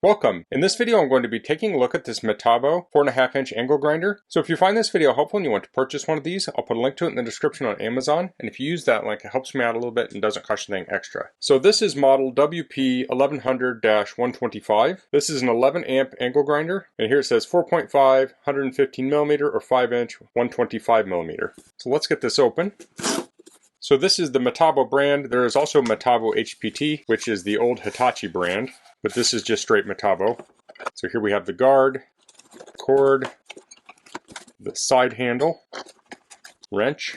Welcome. In this video I'm going to be taking a look at this Metabo 4.5-inch angle grinder. So if you find this video helpful and you want to purchase one of these, I'll put a link to it in the description on Amazon, and if you use that link it helps me out a little bit and doesn't cost you anything extra. So this is model WP 1100-125. This is an 11 amp angle grinder, and here it says 4.5, 115mm or 5-inch, 125mm. So let's get this open. So this is the Metabo brand. There is also Metabo HPT, which is the old Hitachi brand, but this is just straight Metabo. So here we have the guard, cord, the side handle, wrench,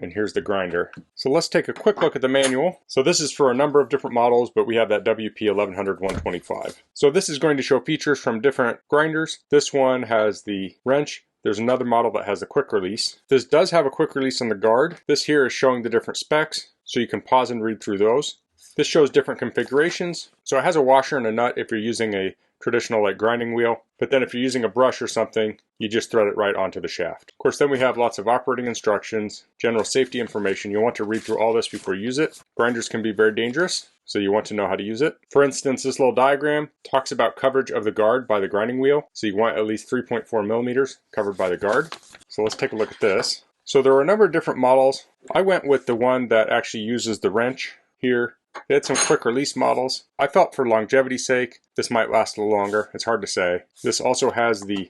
and here's the grinder. So let's take a quick look at the manual. So this is for a number of different models, but we have that WP 1100-125. So this is going to show features from different grinders. This one has the wrench. There's another model that has a quick release. This does have a quick release on the guard. This here is showing the different specs, so you can pause and read through those. This shows different configurations. So it has a washer and a nut if you're using a traditional like grinding wheel, but then if you're using a brush or something, you just thread it right onto the shaft. Of course, then we have lots of operating instructions, general safety information. You'll want to read through all this before you use it. Grinders can be very dangerous, so you want to know how to use it. For instance, this little diagram talks about coverage of the guard by the grinding wheel. So you want at least 3.4mm covered by the guard. So let's take a look at this. So there are a number of different models. I went with the one that actually uses the wrench here. They had some quick release models. I felt for longevity's sake, this might last a little longer. It's hard to say. This also has the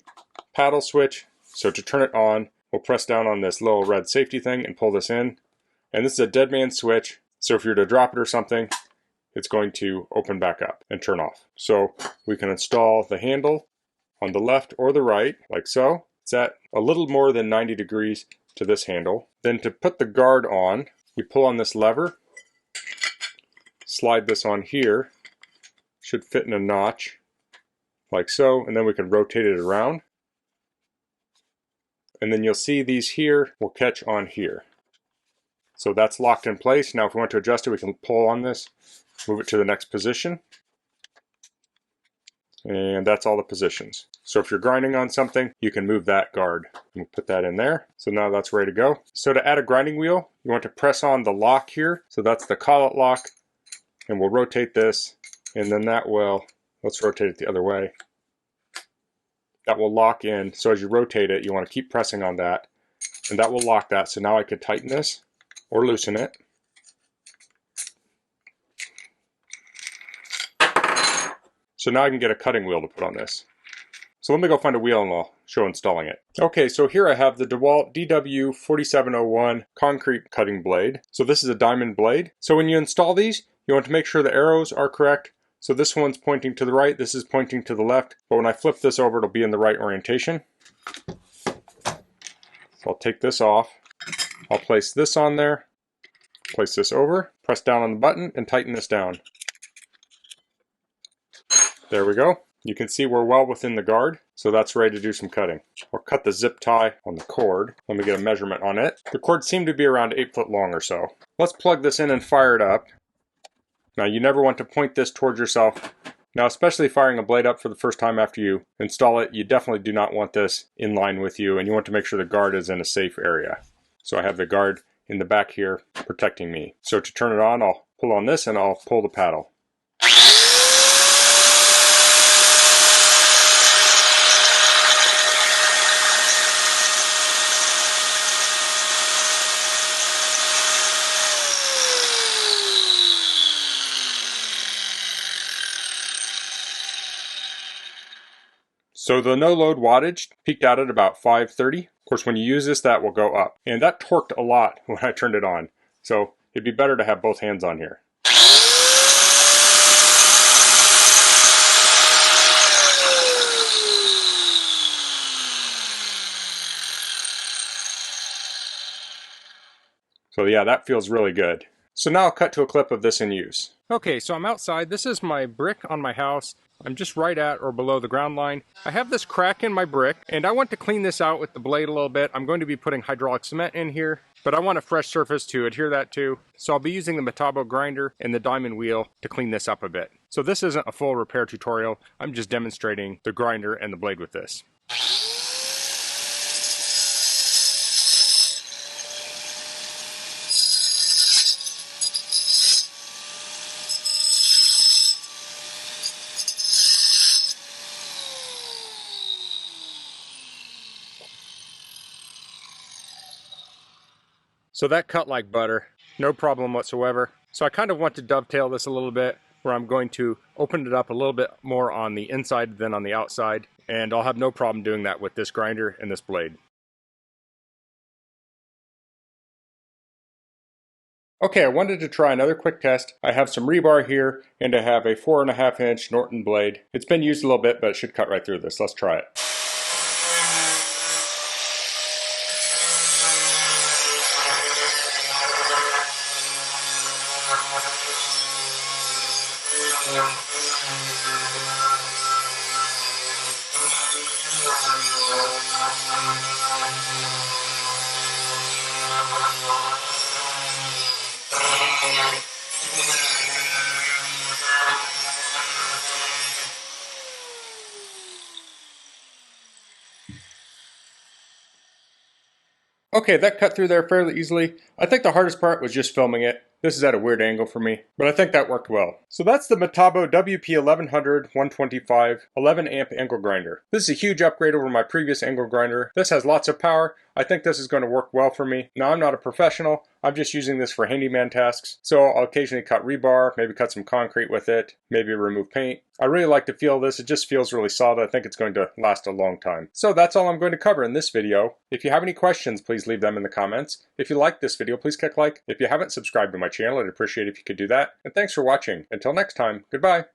paddle switch. So to turn it on, we'll press down on this little red safety thing and pull this in. And this is a dead man switch. So if you're to drop it or something, it's going to open back up and turn off. So we can install the handle on the left or the right, like so. It's at a little more than 90 degrees to this handle. Then to put the guard on, you pull on this lever, slide this on here, should fit in a notch, like so, and then we can rotate it around. And then you'll see these here will catch on here. So that's locked in place. Now if we want to adjust it, we can pull on this, move it to the next position. And that's all the positions. So if you're grinding on something, you can move that guard and put that in there. So now that's ready to go. So to add a grinding wheel, you want to press on the lock here. So that's the collet lock. And we'll rotate this, and then that will, let's rotate it the other way. That will lock in. So as you rotate it, you want to keep pressing on that, and that will lock that. So now I could tighten this or loosen it. So now I can get a cutting wheel to put on this. So let me go find a wheel and I'll show installing it. Okay, so here I have the DeWalt DW4701 concrete cutting blade. So this is a diamond blade. So when you install these, you want to make sure the arrows are correct. So this one's pointing to the right, this is pointing to the left, but when I flip this over, it'll be in the right orientation. So I'll take this off. I'll place this on there, place this over, press down on the button, and tighten this down. There we go. You can see we're well within the guard, so that's ready to do some cutting. I'll cut the zip tie on the cord. Let me get a measurement on it. The cord seemed to be around 8 foot long or so. Let's plug this in and fire it up. Now you never want to point this towards yourself. Now especially firing a blade up for the first time after you install it, you definitely do not want this in line with you, and you want to make sure the guard is in a safe area. So I have the guard in the back here protecting me. So to turn it on, I'll pull on this and I'll pull the paddle. So the no load wattage peaked out at about 530. Of course, when you use this, that will go up. And that torqued a lot when I turned it on. So it'd be better to have both hands on here. So yeah, that feels really good. So now I'll cut to a clip of this in use. Okay, so I'm outside. This is my brick on my house. I'm just right at or below the ground line. I have this crack in my brick, and I want to clean this out with the blade a little bit. I'm going to be putting hydraulic cement in here, but I want a fresh surface to adhere that to. So I'll be using the Metabo grinder and the diamond wheel to clean this up a bit. So this isn't a full repair tutorial. I'm just demonstrating the grinder and the blade with this. So that cut like butter, no problem whatsoever. So I kind of want to dovetail this a little bit, where I'm going to open it up a little bit more on the inside than on the outside, and I'll have no problem doing that with this grinder and this blade. Okay, I wanted to try another quick test. I have some rebar here, and I have a 4.5-inch Norton blade. It's been used a little bit, but it should cut right through this. Let's try it. Okay, that cut through there fairly easily. I think the hardest part was just filming it. This is at a weird angle for me, but I think that worked well. So that's the Metabo WP1100 125 11 amp angle grinder. This is a huge upgrade over my previous angle grinder. This has lots of power. I think this is going to work well for me. Now, I'm not a professional. I'm just using this for handyman tasks. So I'll occasionally cut rebar, maybe cut some concrete with it, maybe remove paint. I really like the feel of this. It just feels really solid. I think it's going to last a long time. So that's all I'm going to cover in this video. If you have any questions, please leave them in the comments. If you liked this video, please click like. If you haven't subscribed to my channel, I'd appreciate it if you could do that. And thanks for watching. Until next time, goodbye.